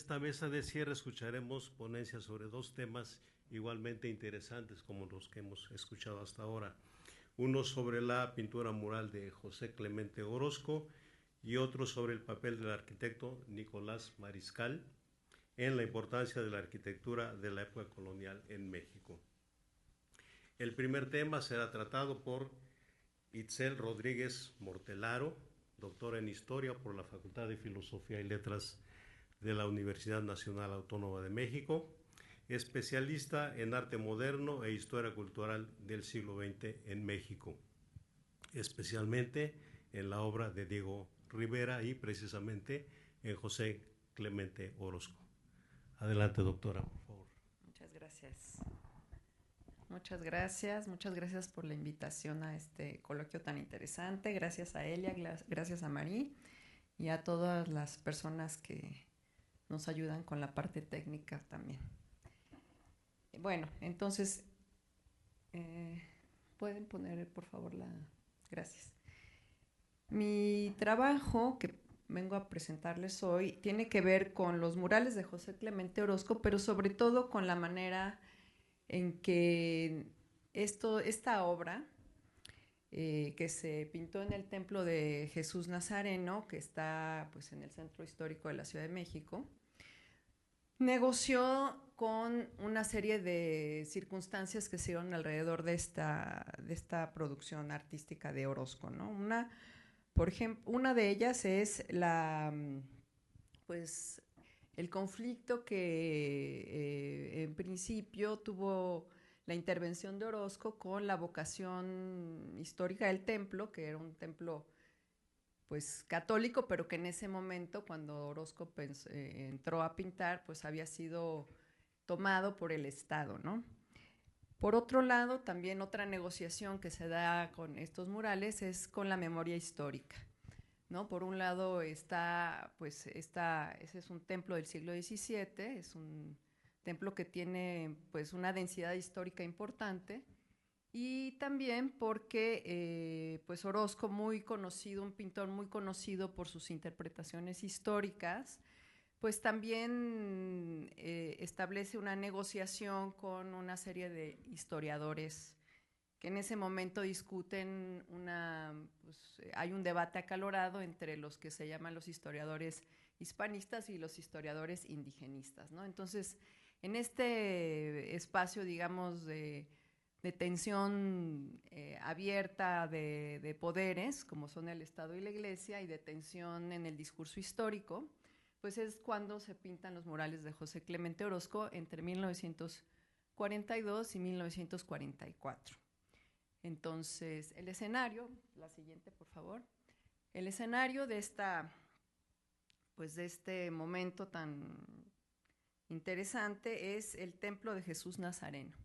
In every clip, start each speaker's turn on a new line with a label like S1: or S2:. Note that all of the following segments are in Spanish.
S1: esta mesa de cierre escucharemos ponencias sobre dos temas igualmente interesantes como los que hemos escuchado hasta ahora. Uno sobre la pintura mural de José Clemente Orozco y otro sobre el papel del arquitecto Nicolás Mariscal en la importancia de la arquitectura de la época colonial en México. El primer tema será tratado por Itzel Rodríguez Mortelaro, doctora en Historia por la Facultad de Filosofía y Letras de la Universidad Nacional Autónoma de México, especialista en arte moderno e historia cultural del siglo XX en México, especialmente en la obra de Diego Rivera y precisamente en José Clemente Orozco. Adelante, doctora, por favor.
S2: Muchas gracias. Muchas gracias por la invitación a este coloquio tan interesante. Gracias a Elia, gracias a Marí y a todas las personas que nos ayudan con la parte técnica también. Bueno, entonces, ¿pueden poner por favor la...? Gracias. Mi trabajo que vengo a presentarles hoy tiene que ver con los murales de José Clemente Orozco, pero sobre todo con la manera en que esta obra, que se pintó en el Templo de Jesús Nazareno, que está pues, en el centro histórico de la Ciudad de México, negoció con una serie de circunstancias que se dieron alrededor de esta producción artística de Orozco, ¿no? Por ejemplo, una de ellas es pues, el conflicto que en principio tuvo la intervención de Orozco con la vocación histórica del templo, que era un templo pues católico, pero que en ese momento, cuando Orozco entró a pintar, pues había sido tomado por el Estado, ¿no? Por otro lado, también otra negociación que se da con estos murales es con la memoria histórica, ¿no? Por un lado está, pues, ese es un templo del siglo XVII, es un templo que tiene, pues, una densidad histórica importante, y también porque, pues, Orozco, muy conocido, un pintor muy conocido por sus interpretaciones históricas, pues también establece una negociación con una serie de historiadores que en ese momento discuten pues, hay un debate acalorado entre los que se llaman los historiadores hispanistas y los historiadores indigenistas, ¿no? Entonces, en este espacio, digamos, de tensión abierta de poderes, como son el Estado y la Iglesia, y de tensión en el discurso histórico, pues es cuando se pintan los murales de José Clemente Orozco entre 1942 y 1944. Entonces, el escenario, la siguiente, por favor. El escenario de pues de este momento tan interesante es el Templo de Jesús Nazareno.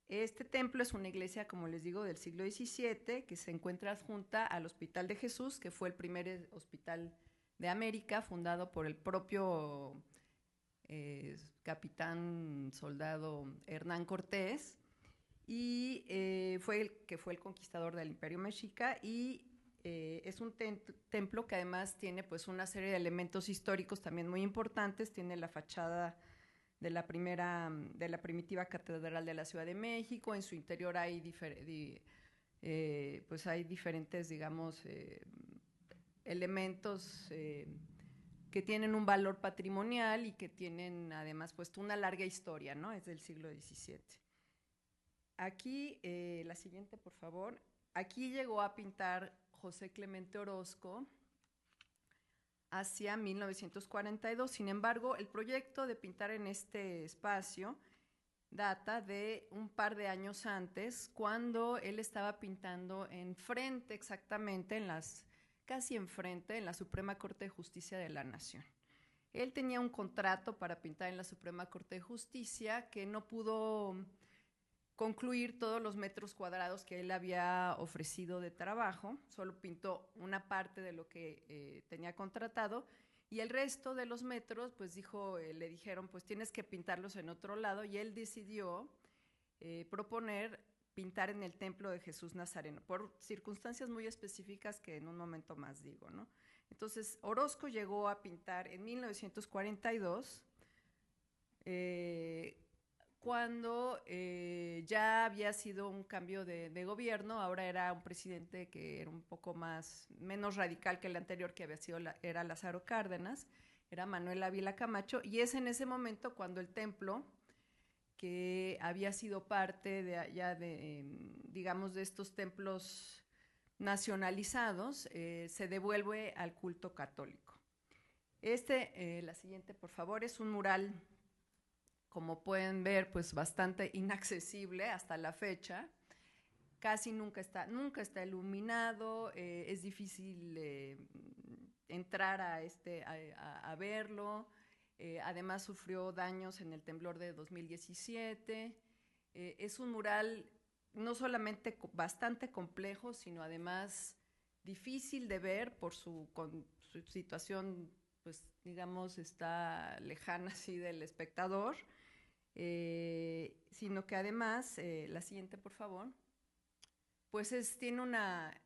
S2: Este templo es una iglesia, como les digo, del siglo XVII, que se encuentra adjunta al Hospital de Jesús, que fue el primer hospital de América, fundado por el propio capitán soldado Hernán Cortés, y fue el conquistador del Imperio Mexica, y es un templo que además tiene pues una serie de elementos históricos también muy importantes. Tiene la fachada de la primitiva catedral de la Ciudad de México. En su interior hay pues hay diferentes, digamos, elementos que tienen un valor patrimonial y que tienen además pues una larga historia, ¿no? Es del siglo XVII. Aquí, la siguiente, por favor. Aquí llegó a pintar José Clemente Orozco hacia 1942. Sin embargo, el proyecto de pintar en este espacio data de un par de años antes, cuando él estaba pintando enfrente, exactamente, casi enfrente, en la Suprema Corte de Justicia de la Nación. Él tenía un contrato para pintar en la Suprema Corte de Justicia que no pudo concluir todos los metros cuadrados que él había ofrecido de trabajo. Solo pintó una parte de lo que tenía contratado, y el resto de los metros, pues le dijeron, pues tienes que pintarlos en otro lado, y él decidió proponer pintar en el Templo de Jesús Nazareno, por circunstancias muy específicas que en un momento más digo, ¿no? Entonces, Orozco llegó a pintar en 1942, cuando ya había sido un cambio de gobierno. Ahora era un presidente que era un poco menos radical que el anterior, que había sido era Lázaro Cárdenas, era Manuel Ávila Camacho, y es en ese momento cuando el templo, que había sido parte digamos, de estos templos nacionalizados, se devuelve al culto católico. La siguiente, por favor, es un mural, como pueden ver, pues bastante inaccesible hasta la fecha. Casi nunca está iluminado, es difícil entrar a verlo. Además sufrió daños en el temblor de 2017. Es un mural no solamente bastante complejo, sino además difícil de ver por su situación, pues digamos, está lejana así del espectador, sino que además, la siguiente por favor, pues tiene una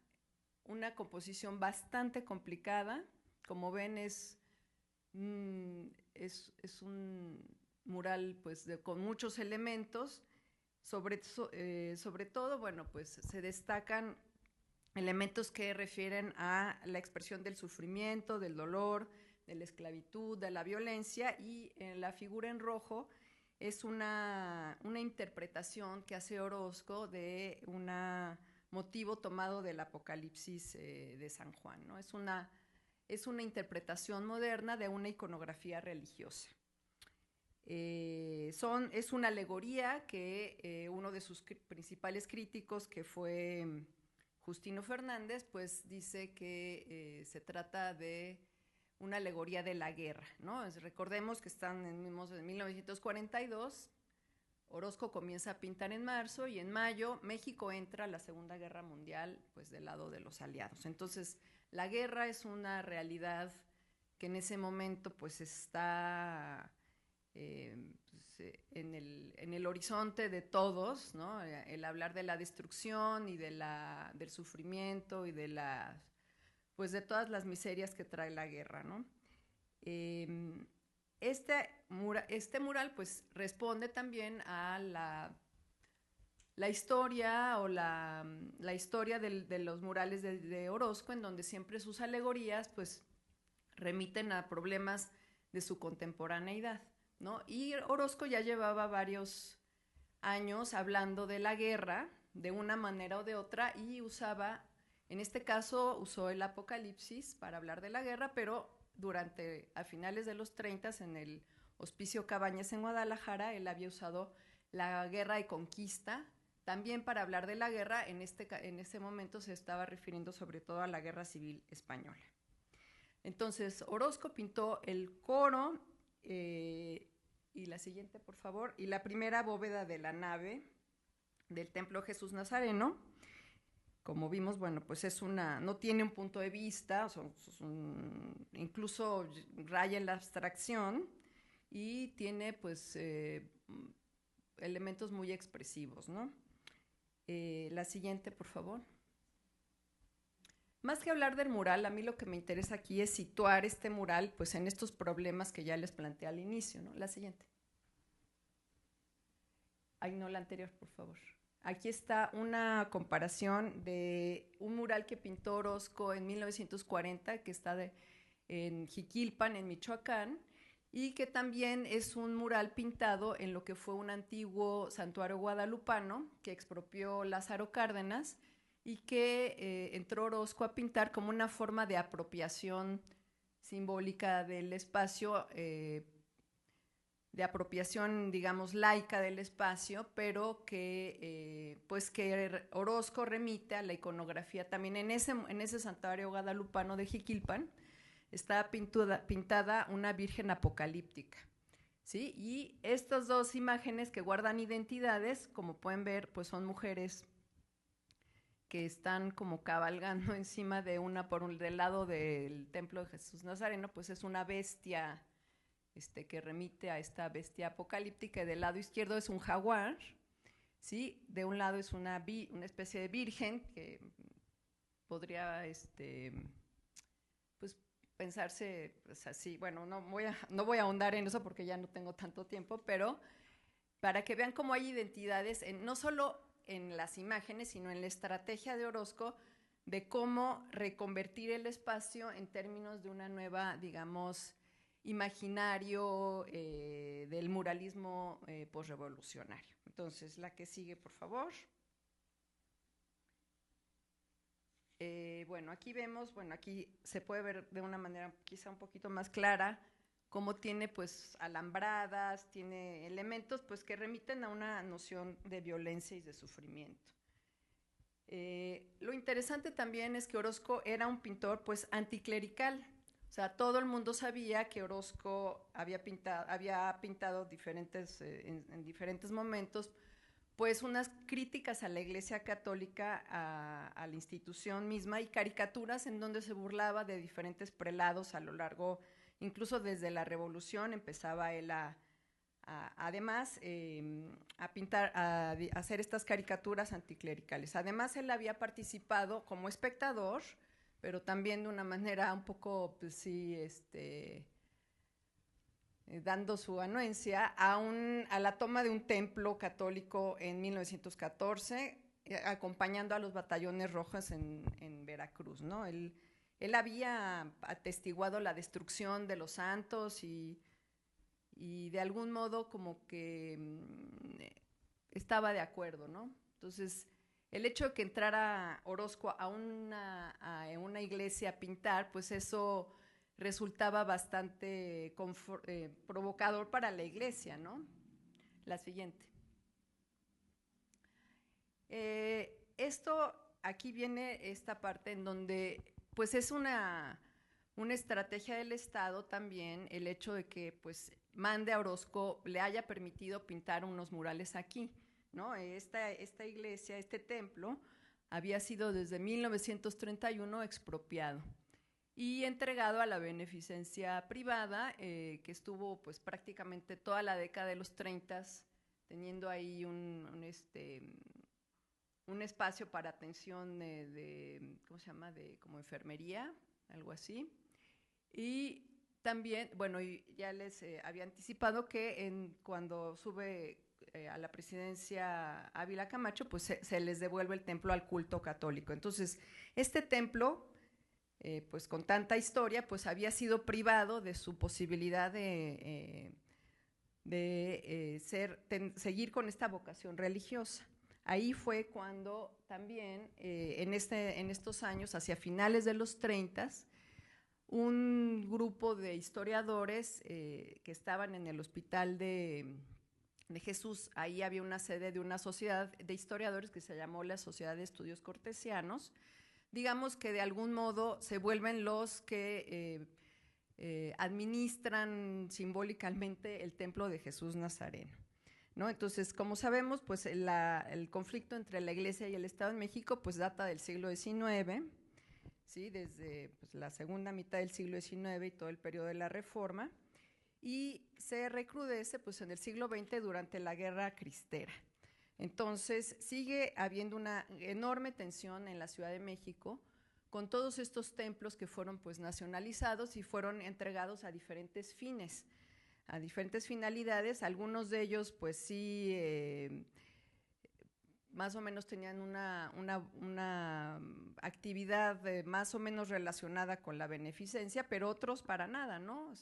S2: composición bastante complicada. Como ven, es un mural pues con muchos elementos. Sobre todo, bueno, pues se destacan elementos que refieren a la expresión del sufrimiento, del dolor, de la esclavitud, de la violencia, y en la figura en rojo es una interpretación que hace Orozco de un motivo tomado del Apocalipsis de San Juan, ¿no? Es una interpretación moderna de una iconografía religiosa. Es una alegoría que uno de sus principales críticos, que fue Justino Fernández, pues dice que se trata de una alegoría de la guerra, ¿no? Recordemos que están en 1942, Orozco comienza a pintar en marzo, y en mayo México entra a la Segunda Guerra Mundial, pues del lado de los aliados. Entonces, la guerra es una realidad que en ese momento pues está en el horizonte de todos, ¿no? El hablar de la destrucción y del sufrimiento y de todas las miserias que trae la guerra, ¿no? Este mural pues responde también a la historia, o la historia de los murales de Orozco, en donde siempre sus alegorías pues remiten a problemas de su contemporaneidad, ¿no? Y Orozco ya llevaba varios años hablando de la guerra de una manera o de otra, y en este caso usó el Apocalipsis para hablar de la guerra, pero a finales de los 30, en el Hospicio Cabañas en Guadalajara, él había usado la guerra de conquista también para hablar de la guerra. En ese momento se estaba refiriendo sobre todo a la Guerra Civil Española. Entonces, Orozco pintó el coro, y la siguiente, por favor, y la primera bóveda de la nave del Templo Jesús Nazareno. Como vimos, bueno, pues no tiene un punto de vista, incluso raya en la abstracción, y tiene pues elementos muy expresivos, ¿no? La siguiente, por favor. Más que hablar del mural, a mí lo que me interesa aquí es situar este mural pues en estos problemas que ya les planteé al inicio, ¿no? La siguiente. Ay, no, la anterior, por favor. Aquí está una comparación de un mural que pintó Orozco en 1940, que está en Jiquilpan, en Michoacán, y que también es un mural pintado en lo que fue un antiguo santuario guadalupano que expropió Lázaro Cárdenas, y que entró Orozco a pintar como una forma de apropiación simbólica del espacio, de apropiación, digamos, laica del espacio, pero que Orozco remite a la iconografía también. En ese santuario guadalupano de Jiquilpan está pintada una Virgen apocalíptica, ¿sí? Y estas dos imágenes, que guardan identidades, como pueden ver, pues son mujeres que están como cabalgando encima de del lado del Templo de Jesús Nazareno, pues es una bestia que remite a esta bestia apocalíptica, y del lado izquierdo es un jaguar, ¿sí? De un lado es una especie de virgen que podría pues pensarse pues, así. Bueno, no voy a ahondar en eso porque ya no tengo tanto tiempo, pero para que vean cómo hay identidades, no solo en las imágenes, sino en la estrategia de Orozco de cómo reconvertir el espacio en términos de una nueva, digamos, imaginario del muralismo posrevolucionario. Entonces, la que sigue, por favor. Bueno, aquí vemos, bueno, aquí se puede ver de una manera quizá un poquito más clara cómo tiene pues alambradas, tiene elementos pues que remiten a una noción de violencia y de sufrimiento. Lo interesante también es que Orozco era un pintor pues anticlerical, o sea, todo el mundo sabía que Orozco había pintado diferentes, en diferentes momentos pues unas críticas a la Iglesia Católica, a la institución misma y caricaturas en donde se burlaba de diferentes prelados a lo largo, incluso desde la Revolución empezaba él además a pintar, a hacer estas caricaturas anticlericales. Además él había participado como espectador, pero también de una manera un poco, pues sí, dando su anuencia a la toma de un templo católico en 1914, acompañando a los batallones rojos en Veracruz, ¿no? Él había atestiguado la destrucción de los santos y de algún modo como que estaba de acuerdo, ¿no? Entonces, el hecho de que entrara Orozco a una iglesia a pintar, pues eso resultaba bastante provocador para la iglesia, ¿no? La siguiente. Aquí viene esta parte en donde, pues es una estrategia del Estado también, el hecho de que, pues, mande a Orozco, le haya permitido pintar unos murales aquí, ¿no? Esta iglesia, este templo, había sido desde 1931 expropiado y entregado a la beneficencia privada, que estuvo pues prácticamente toda la década de los 30 teniendo ahí un espacio para atención ¿cómo se llama? De como enfermería, algo así. Y también, bueno, ya les había anticipado que cuando sube a la presidencia Ávila Camacho, pues se les devuelve el templo al culto católico. Entonces, este templo pues con tanta historia, pues había sido privado de su posibilidad de seguir con esta vocación religiosa. Ahí fue cuando también en estos años, hacia finales de los 30, un grupo de historiadores que estaban en el Hospital de Jesús, ahí había una sede de una sociedad de historiadores que se llamó la Sociedad de Estudios Cortesianos, digamos que de algún modo se vuelven los que administran simbólicamente el templo de Jesús Nazareno, ¿no? Entonces, como sabemos, pues el conflicto entre la Iglesia y el Estado en México pues data del siglo XIX, ¿sí? Desde pues, la segunda mitad del siglo XIX y todo el periodo de la Reforma, y se recrudece pues en el siglo XX durante la Guerra Cristera. Entonces, sigue habiendo una enorme tensión en la Ciudad de México con todos estos templos que fueron pues nacionalizados y fueron entregados a diferentes fines, a diferentes finalidades. Algunos de ellos pues sí más o menos tenían una actividad más o menos relacionada con la beneficencia, pero otros para nada, ¿no?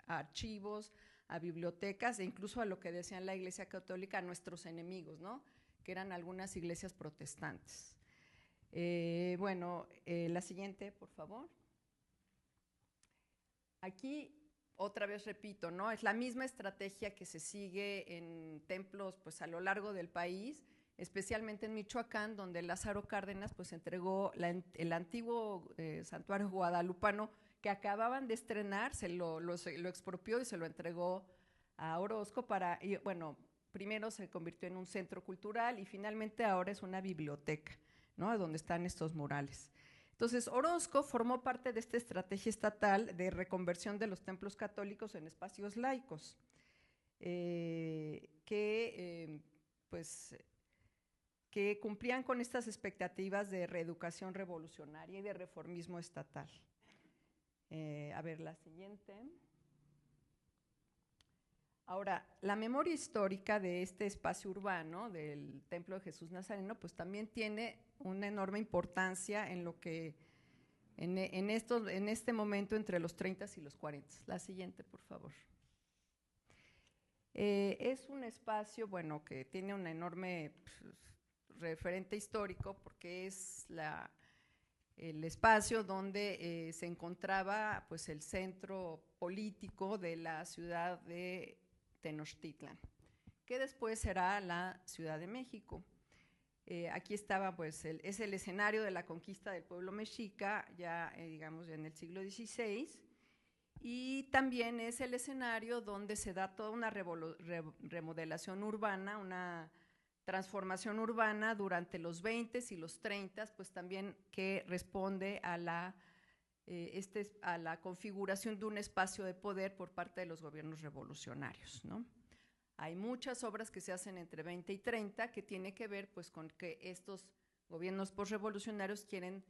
S2: A archivos, a bibliotecas e incluso a lo que decían la Iglesia Católica, a nuestros enemigos, ¿no? Que eran algunas iglesias protestantes. Bueno, la siguiente, por favor. Aquí otra vez repito, ¿no? Es la misma estrategia que se sigue en templos pues a lo largo del país, especialmente en Michoacán, donde Lázaro Cárdenas pues entregó el antiguo santuario guadalupano que acababan de estrenar, lo expropió y se lo entregó a Orozco y bueno, primero se convirtió en un centro cultural y finalmente ahora es una biblioteca, ¿no? Donde están estos murales. Entonces, Orozco formó parte de esta estrategia estatal de reconversión de los templos católicos en espacios laicos, que cumplían con estas expectativas de reeducación revolucionaria y de reformismo estatal. A ver, la siguiente. Ahora, la memoria histórica de este espacio urbano, del Templo de Jesús Nazareno, pues también tiene una enorme importancia en lo que, en este momento entre los 30 y los 40. La siguiente, por favor. Es un espacio, bueno, que tiene un enorme referente histórico porque es el espacio donde se encontraba pues, el centro político de la ciudad de Tenochtitlan, que después será la Ciudad de México. Aquí estaba, pues, es el escenario de la conquista del pueblo mexica, ya digamos en el siglo XVI, y también es el escenario donde se da toda una remodelación urbana, una transformación urbana durante los 20 y los 30, pues también que responde a la configuración de un espacio de poder por parte de los gobiernos revolucionarios, ¿no? Hay muchas obras que se hacen entre 20 y 30 que tiene que ver pues, con que estos gobiernos postrevolucionarios quieren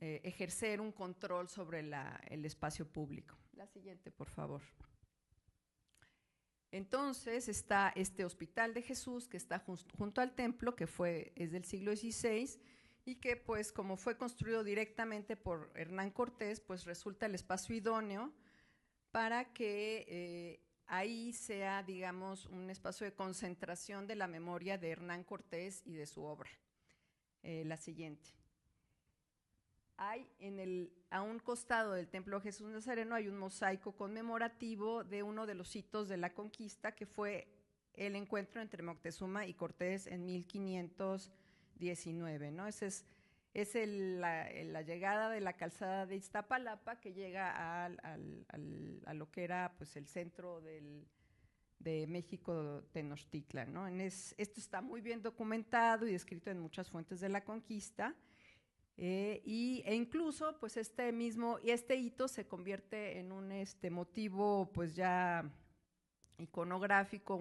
S2: ejercer un control sobre el espacio público. La siguiente, por favor. Entonces está este Hospital de Jesús que está junto al templo, que es del siglo XVI y que pues como fue construido directamente por Hernán Cortés, pues resulta el espacio idóneo para que ahí sea, digamos, un espacio de concentración de la memoria de Hernán Cortés y de su obra. La siguiente. Hay a un costado del Templo de Jesús Nazareno hay un mosaico conmemorativo de uno de los hitos de la conquista, que fue el encuentro entre Moctezuma y Cortés en 1519, ¿no? Ese es la llegada de la calzada de Iztapalapa, que llega a lo que era pues, el centro de México, Tenochtitlan, ¿no? Esto está muy bien documentado y descrito en muchas fuentes de la conquista. E incluso pues este hito se convierte en un motivo pues ya iconográfico,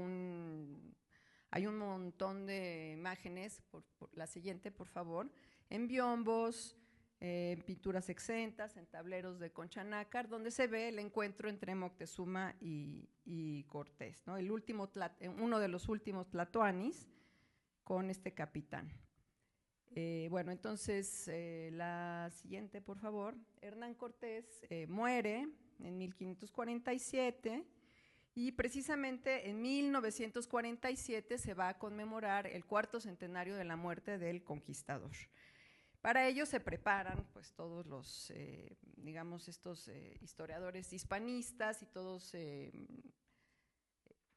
S2: hay un montón de imágenes, la siguiente por favor, en biombos, en pinturas exentas, en tableros de concha nácar, donde se ve el encuentro entre Moctezuma y Cortés, ¿no? Uno de los últimos tlatoanis con este capitán. Bueno, entonces, la siguiente, por favor. Hernán Cortés muere en 1547 y precisamente en 1947 se va a conmemorar el 4º centenario de la muerte del conquistador. Para ello se preparan pues, todos los, digamos, estos historiadores hispanistas y todos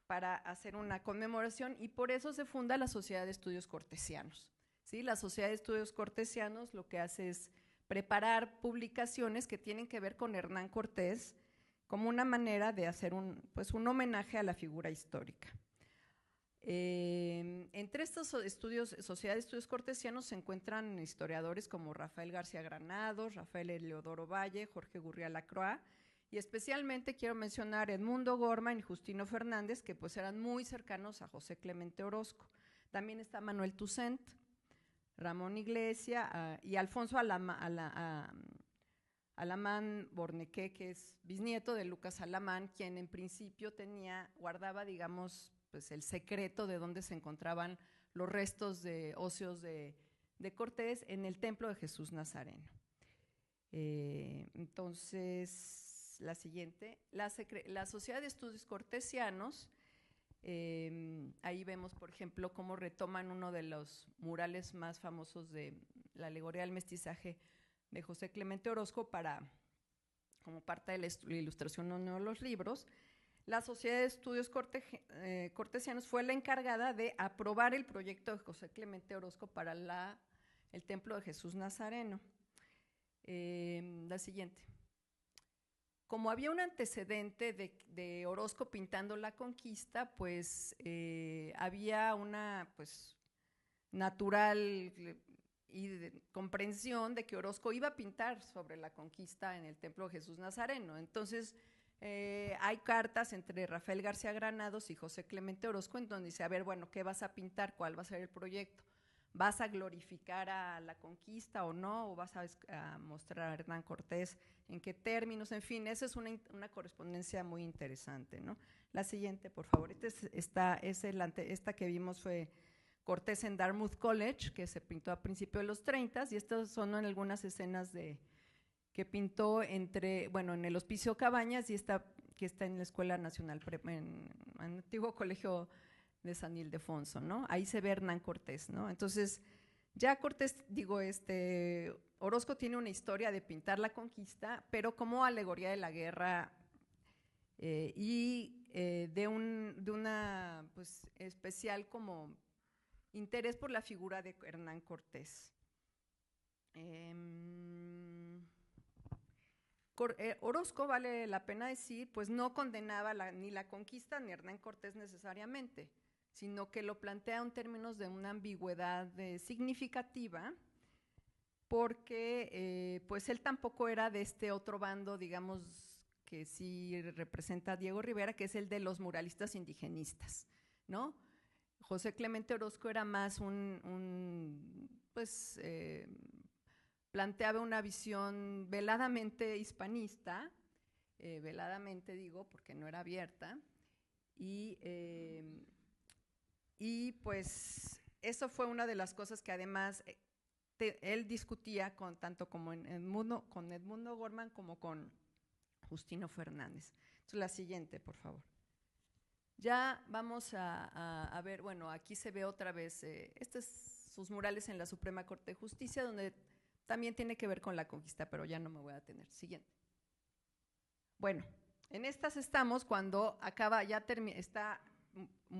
S2: para hacer una conmemoración y por eso se funda la Sociedad de Estudios Cortesianos. ¿Sí? La Sociedad de Estudios Cortesianos lo que hace es preparar publicaciones que tienen que ver con Hernán Cortés como una manera de hacer un homenaje a la figura histórica. Entre estos Sociedad de Estudios Cortesianos se encuentran historiadores como Rafael García Granados, Rafael Eleodoro Valle, Jorge Gurría Lacroix, y especialmente quiero mencionar Edmundo Gorman y Justino Fernández, que pues eran muy cercanos a José Clemente Orozco. También está Manuel Toussaint, Ramón Iglesia y Alfonso Alamán Bornequé, que es bisnieto de Lucas Alamán, quien en principio guardaba, digamos, pues el secreto de dónde se encontraban los restos óseos de Cortés en el Templo de Jesús Nazareno. Entonces, la siguiente, la Sociedad de Estudios Cortesianos. Ahí vemos, por ejemplo, cómo retoman uno de los murales más famosos de la alegoría del mestizaje de José Clemente Orozco como parte de la ilustración de uno de los libros. La Sociedad de Estudios Cortesianos fue la encargada de aprobar el proyecto de José Clemente Orozco para el Templo de Jesús Nazareno. La siguiente. Como había un antecedente de Orozco pintando la conquista, pues había una pues, natural comprensión de que Orozco iba a pintar sobre la conquista en el Templo de Jesús Nazareno. Entonces, hay cartas entre Rafael García Granados y José Clemente Orozco en donde dice, a ver, bueno, ¿qué vas a pintar? ¿Cuál va a ser el proyecto? ¿vas a glorificar a la conquista o no? ¿O vas a mostrar a Hernán Cortés en qué términos? En fin, esa es una correspondencia muy interesante, ¿no? La siguiente, por favor. Esta que vimos fue Cortés en Dartmouth College, que se pintó a principios de los 30, y estas son algunas escenas que pintó en el Hospicio Cabañas y esta que está en la Escuela Nacional, en el antiguo colegio de San Ildefonso, ¿no? Ahí se ve Hernán Cortés, ¿no? Entonces, ya Cortés, Orozco tiene una historia de pintar la conquista, pero como alegoría de la guerra de una pues, especial como interés por la figura de Hernán Cortés. Orozco, vale la pena decir, pues no condenaba ni la conquista ni Hernán Cortés necesariamente, sino que lo plantea en términos de una ambigüedad significativa, porque pues él tampoco era de este otro bando, digamos, que sí representa a Diego Rivera, que es el de los muralistas indigenistas, ¿no? José Clemente Orozco era más planteaba una visión veladamente hispanista, veladamente digo porque no era abierta, y pues eso fue una de las cosas que además él discutía tanto con Edmundo Gorman como con Justino Fernández. Entonces, la siguiente, por favor. Ya vamos a ver, bueno, aquí se ve otra vez, sus murales en la Suprema Corte de Justicia, donde también tiene que ver con la conquista, pero ya no me voy a detener. Siguiente. Bueno, en estas estamos cuando acaba,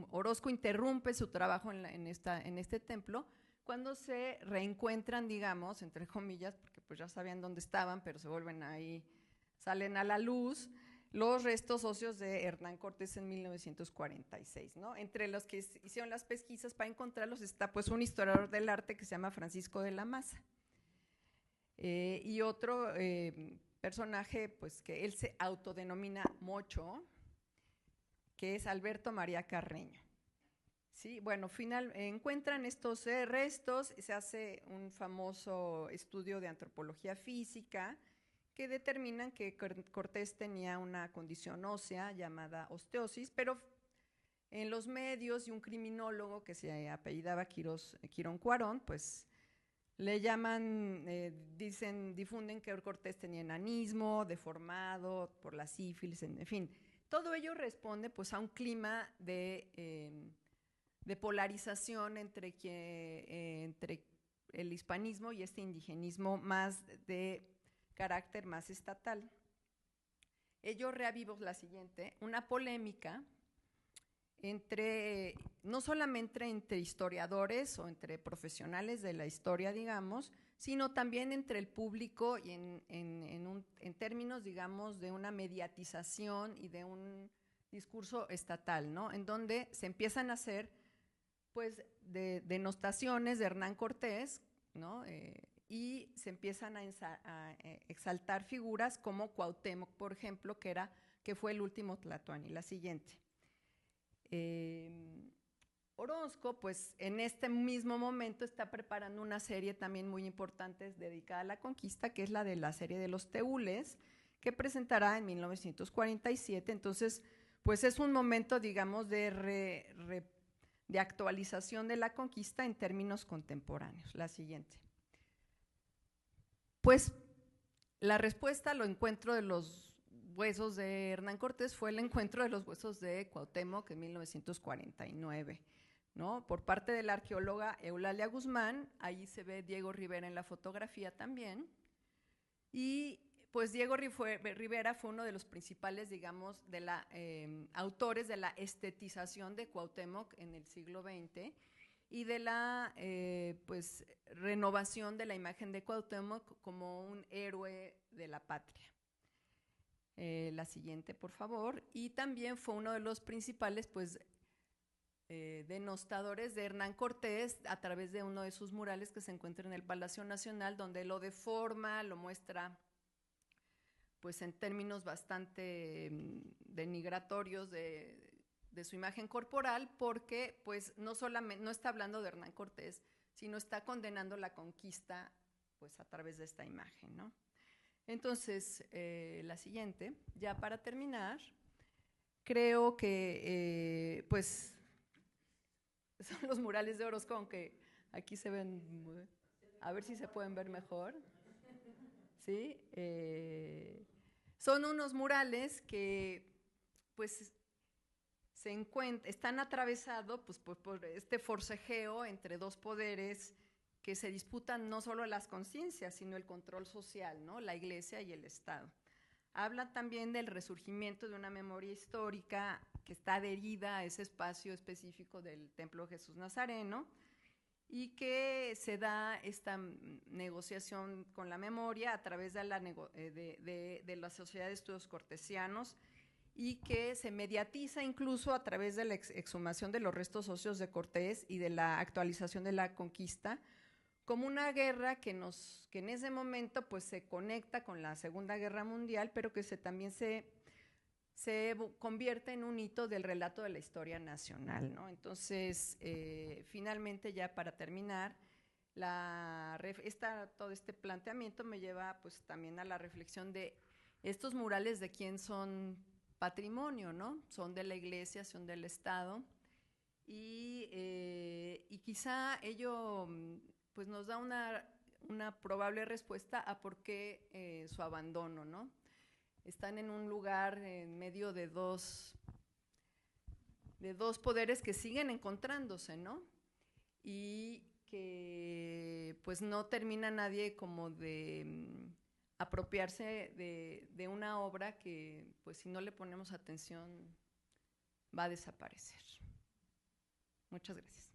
S2: Orozco interrumpe su trabajo en este templo, cuando se reencuentran, digamos, entre comillas, porque pues ya sabían dónde estaban, pero se vuelven ahí, salen a la luz, los restos óseos de Hernán Cortés en 1946, ¿no? Entre los que hicieron las pesquisas para encontrarlos está pues un historiador del arte que se llama Francisco de la Maza, y otro personaje pues que él se autodenomina Mocho, que es Alberto María Carreño. Sí, bueno, encuentran estos restos, se hace un famoso estudio de antropología física que determinan que Cortés tenía una condición ósea llamada osteosis, pero en los medios y un criminólogo que se apellidaba Quirón Cuarón, pues le llaman, difunden que Cortés tenía enanismo, deformado por la sífilis, en fin. Todo ello responde pues a un clima de polarización entre el hispanismo y este indigenismo más de carácter más estatal. Ello reaviva la siguiente, una polémica no solamente entre historiadores o entre profesionales de la historia, digamos, sino también entre el público y en términos, digamos, de una mediatización y de un discurso estatal, ¿no? En donde se empiezan a hacer, pues, denostaciones de Hernán Cortés, ¿no? Y se empiezan a exaltar figuras como Cuauhtémoc, por ejemplo, que fue el último tlatoani. La siguiente. Orozco, pues en este mismo momento está preparando una serie también muy importante dedicada a la conquista, que es la serie de los Teules, que presentará en 1947. Entonces, pues es un momento, digamos, de actualización de la conquista en términos contemporáneos. La siguiente. Pues la respuesta al encuentro de los huesos de Hernán Cortés fue el encuentro de los huesos de Cuauhtémoc en 1949, ¿no? Por parte de la arqueóloga Eulalia Guzmán, ahí se ve Diego Rivera en la fotografía también, y pues Diego Rivera fue uno de los principales, digamos, autores de la estetización de Cuauhtémoc en el siglo XX y de la pues, renovación de la imagen de Cuauhtémoc como un héroe de la patria. La siguiente, por favor. Y también fue uno de los principales, pues, denostadores de Hernán Cortés a través de uno de sus murales que se encuentra en el Palacio Nacional, donde lo deforma, lo muestra, pues, en términos bastante denigratorios de su imagen corporal, porque, pues, no está hablando de Hernán Cortés, sino está condenando la conquista pues a través de esta imagen, ¿no? Entonces, la siguiente, ya para terminar, creo que pues son los murales de Orozco, aunque aquí se ven, a ver si se pueden ver mejor, ¿sí? Son unos murales que pues están atravesados pues, por este forcejeo entre dos poderes que se disputan no solo las conciencias, sino el control social, ¿no? La Iglesia y el Estado. Habla también del resurgimiento de una memoria histórica que está adherida a ese espacio específico del Templo Jesús Nazareno y que se da esta negociación con la memoria a través de la Sociedad de Estudios Cortesianos y que se mediatiza incluso a través de la exhumación de los restos óseos de Cortés y de la actualización de la conquista, como una guerra que en ese momento pues, se conecta con la Segunda Guerra Mundial, pero que también se convierte en un hito del relato de la historia nacional, ¿no? Entonces, finalmente, ya para terminar, todo este planteamiento me lleva pues, también a la reflexión de estos murales de quién son patrimonio, ¿no? Son de la Iglesia, son del Estado, y quizá ello pues nos da una probable respuesta a por qué su abandono, ¿no? Están en un lugar en medio de dos poderes que siguen encontrándose, ¿no? Y que pues no termina nadie como de apropiarse de una obra que pues si no le ponemos atención va a desaparecer. Muchas gracias.